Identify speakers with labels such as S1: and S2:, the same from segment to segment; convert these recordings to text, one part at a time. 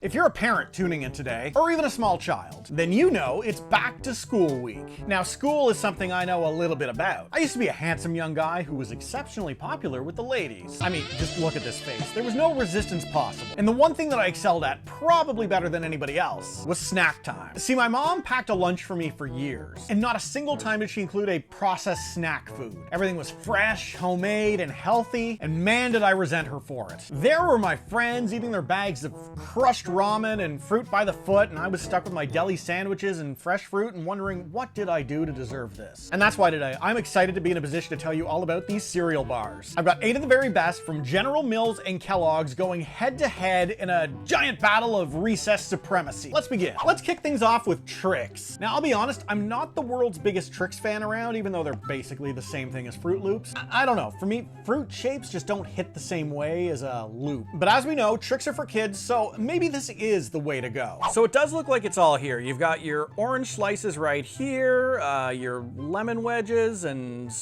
S1: If you're a parent tuning in today, or even a small child, then you know it's back to school week. Now, school is something I know a little bit about. I used to be a handsome young guy who was exceptionally popular with the ladies. I mean, just look at this face. There was no resistance possible. And the one thing that I excelled at, probably better than anybody else, was snack time. See, my mom packed a lunch for me for years, and not a single time did she include a processed snack food. Everything was fresh, homemade, and healthy, and man did I resent her for it. There were my friends eating their bags of crushed ramen and fruit by the foot, and I was stuck with my deli sandwiches and fresh fruit and wondering, what did I do to deserve this? And that's why today I'm excited to be in a position to tell you all about these cereal bars. I've got 8 of the very best from General Mills and Kellogg's going head to head in a giant battle of recess supremacy. Let's begin. Let's kick things off with Trix. Now, I'll be honest, I'm not the world's biggest Trix fan around, even though they're basically the same thing as Fruit Loops. I don't know, for me, fruit shapes just don't hit the same way as a loop. But as we know, Trix are for kids, so maybe this is the way to go. So it does look like it's all here. You've got your orange slices right here, your lemon wedges, and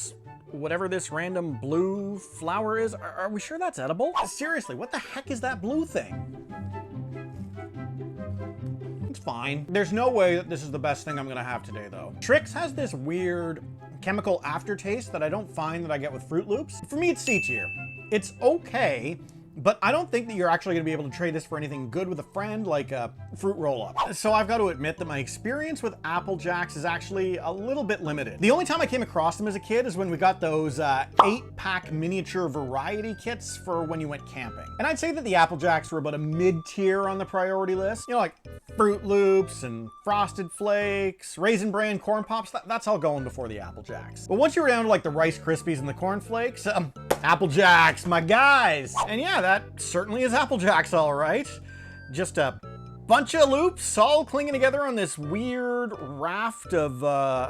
S1: whatever this random blue flower is. Are we sure that's edible? Seriously, what the heck is that blue thing? It's fine. There's no way that this is the best thing I'm gonna have today, though. Trix has this weird chemical aftertaste that I don't find that I get with Fruit Loops. For me, it's C tier. It's okay, but I don't think that you're actually gonna be able to trade this for anything good with a friend, like a fruit roll-up. So I've got to admit that my experience with Apple Jacks is actually a little bit limited. The only time I came across them as a kid is when we got those 8-pack miniature variety kits for when you went camping. And I'd say that the Apple Jacks were about a mid-tier on the priority list. You know, like Fruit Loops and Frosted Flakes, Raisin Bran Corn Pops, that's all going before the Apple Jacks. But once you were down to like the Rice Krispies and the Corn Flakes, Apple Jacks, my guys. And yeah, that certainly is Apple Jacks, all right. Just a bunch of loops all clinging together on this weird raft of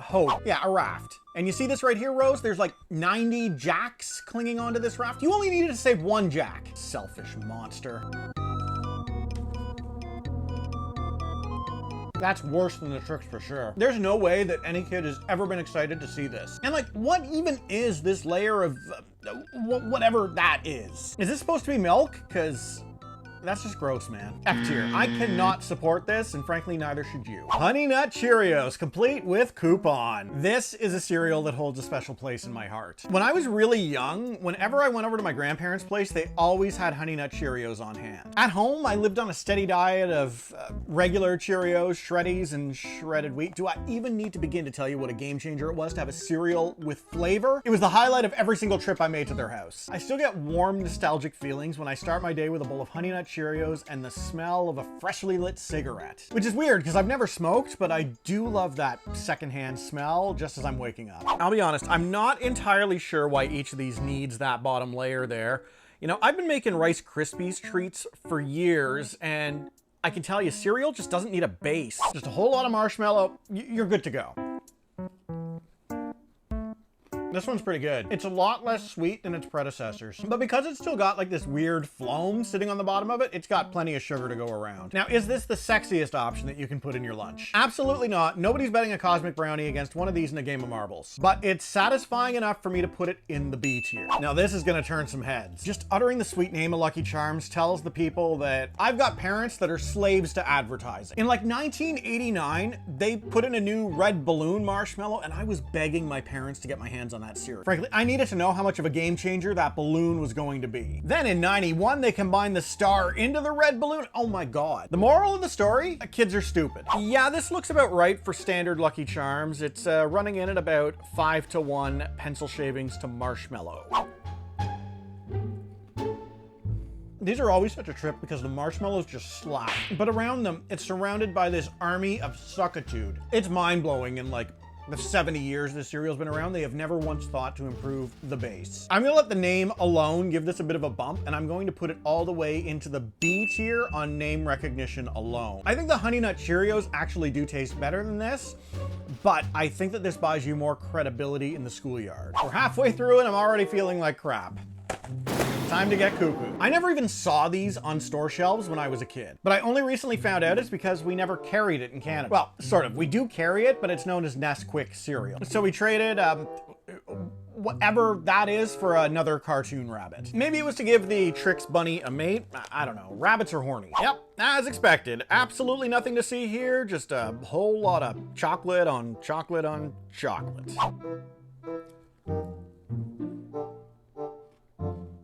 S1: hope. Yeah, a raft. And you see this right here, Rose? There's like 90 jacks clinging onto this raft. You only needed to save one jack. Selfish monster. That's worse than the Trix for sure. There's no way that any kid has ever been excited to see this. And like, what even is this layer of whatever that is? Is this supposed to be milk? Because that's just gross, man. F tier. I cannot support this, and frankly, neither should you. Honey Nut Cheerios, complete with coupon. This is a cereal that holds a special place in my heart. When I was really young, whenever I went over to my grandparents' place, they always had Honey Nut Cheerios on hand. At home, I lived on a steady diet of regular Cheerios, Shreddies, and shredded wheat. Do I even need to begin to tell you what a game changer it was to have a cereal with flavor? It was the highlight of every single trip I made to their house. I still get warm, nostalgic feelings when I start my day with a bowl of Honey Nut Cheerios and the smell of a freshly lit cigarette. Which is weird because I've never smoked, but I do love that secondhand smell just as I'm waking up. I'll be honest, I'm not entirely sure why each of these needs that bottom layer there. You know, I've been making Rice Krispies treats for years, and I can tell you cereal just doesn't need a base. Just a whole lot of marshmallow, you're good to go. This one's pretty good. It's a lot less sweet than its predecessors, but because it's still got like this weird phloem sitting on the bottom of it, it's got plenty of sugar to go around. Now, is this the sexiest option that you can put in your lunch? Absolutely not. Nobody's betting a cosmic brownie against one of these in a game of marbles, but it's satisfying enough for me to put it in the B tier. Now, this is gonna turn some heads. Just uttering the sweet name of Lucky Charms tells the people that I've got parents that are slaves to advertising. In like 1989, they put in a new red balloon marshmallow, and I was begging my parents to get my hands on that cereal. Frankly, I needed to know how much of a game changer that balloon was going to be. Then in 91, they combined the star into the red balloon. Oh my God. The moral of the story? Kids are stupid. Yeah, this looks about right for standard Lucky Charms. It's running in at about 5-to-1 pencil shavings to marshmallow. These are always such a trip because the marshmallows just slap. But around them, it's surrounded by this army of suckitude. It's mind-blowing, and like, the 70 years this cereal's been around, they have never once thought to improve the base. I'm gonna let the name alone give this a bit of a bump, and I'm going to put it all the way into the B tier on name recognition alone. I think the Honey Nut Cheerios actually do taste better than this, but I think that this buys you more credibility in the schoolyard. We're halfway through and I'm already feeling like crap. Time to get cuckoo. I never even saw these on store shelves when I was a kid, but I only recently found out it's because we never carried it in Canada. Well, sort of. We do carry it, but it's known as Nesquik cereal. So we traded whatever that is for another cartoon rabbit. Maybe it was to give the Trix bunny a mate. I don't know. Rabbits are horny. Yep, as expected. Absolutely nothing to see here. Just a whole lot of chocolate on chocolate on chocolate.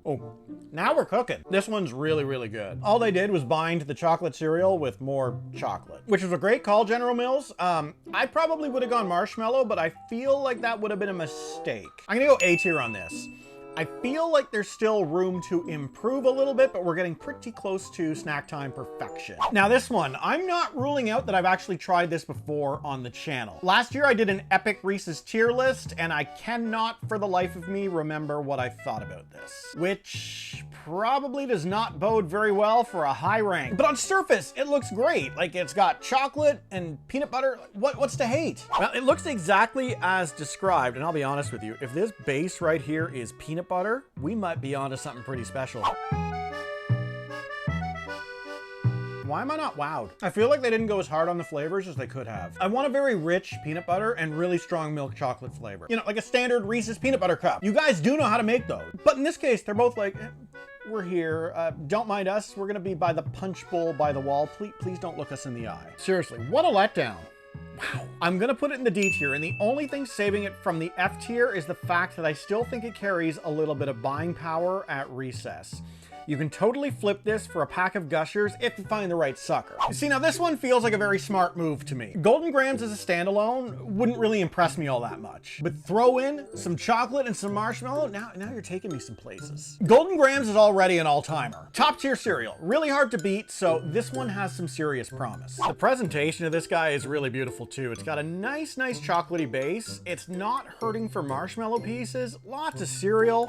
S1: Oh, now we're cooking. This one's really, really good. All they did was bind the chocolate cereal with more chocolate, which was a great call, General Mills. I probably would have gone marshmallow, but I feel like that would have been a mistake. I'm gonna go A tier on this. I feel like there's still room to improve a little bit, but we're getting pretty close to snack time perfection. Now this one, I'm not ruling out that I've actually tried this before on the channel. Last year I did an epic Reese's tier list, and I cannot for the life of me remember what I thought about this, which probably does not bode very well for a high rank. But on surface, it looks great. Like, it's got chocolate and peanut butter. What's to hate? Well, it looks exactly as described, and I'll be honest with you, if this base right here is peanut butter, we might be onto something pretty special. Why am I not wowed? I feel like they didn't go as hard on the flavors as they could have. I want a very rich peanut butter and really strong milk chocolate flavor. You know, like a standard Reese's peanut butter cup. You guys do know how to make those. But in this case, they're both like, we're here. Don't mind us. We're gonna be by the punch bowl by the wall. Please don't look us in the eye. Seriously, what a letdown. Wow. I'm gonna put it in the D tier, and the only thing saving it from the F tier is the fact that I still think it carries a little bit of buying power at recess. You can totally flip this for a pack of Gushers if you find the right sucker. See, now this one feels like a very smart move to me. Golden Grahams as a standalone wouldn't really impress me all that much. But throw in some chocolate and some marshmallow, now you're taking me some places. Golden Grahams is already an all-timer. Top tier cereal, really hard to beat, so this one has some serious promise. The presentation of this guy is really beautiful too. It's got a nice chocolatey base. It's not hurting for marshmallow pieces, lots of cereal.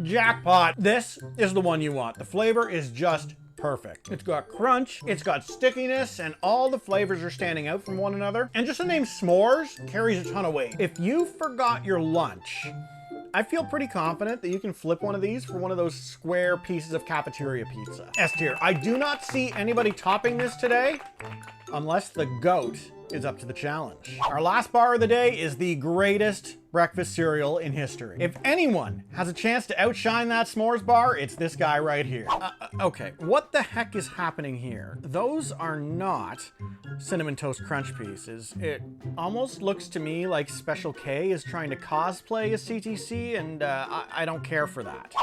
S1: Jackpot. This is the one you want. The flavor is just perfect. It's got crunch, it's got stickiness, and all the flavors are standing out from one another. And just the name s'mores carries a ton of weight. If you forgot your lunch, I feel pretty confident that you can flip one of these for one of those square pieces of cafeteria pizza. S tier. I do not see anybody topping this today unless the goat is up to the challenge. Our last bar of the day is the greatest breakfast cereal in history. If anyone has a chance to outshine that s'mores bar, it's this guy right here. Okay, what the heck is happening here? Those are not Cinnamon Toast Crunch pieces. It almost looks to me like Special K is trying to cosplay a CTC, and I don't care for that.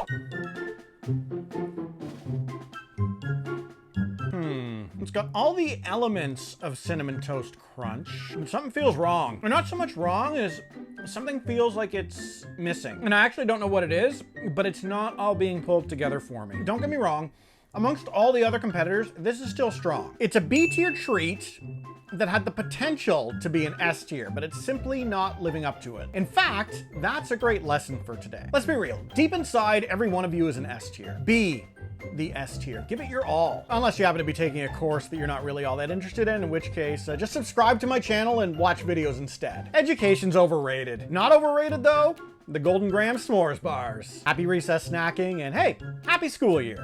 S1: It's got all the elements of Cinnamon Toast Crunch, and something feels wrong. Or not so much wrong as something feels like it's missing. And I actually don't know what it is, but it's not all being pulled together for me. Don't get me wrong, amongst all the other competitors, this is still strong. It's a B tier treat that had the potential to be an S tier, but it's simply not living up to it. In fact, that's a great lesson for today. Let's be real, deep inside, every one of you is an S tier. Be the S tier. Give it your all. Unless you happen to be taking a course that you're not really all that interested in which case, just subscribe to my channel and watch videos instead. Education's overrated. Not overrated though, the Golden Graham s'mores bars. Happy recess snacking, and hey, happy school year.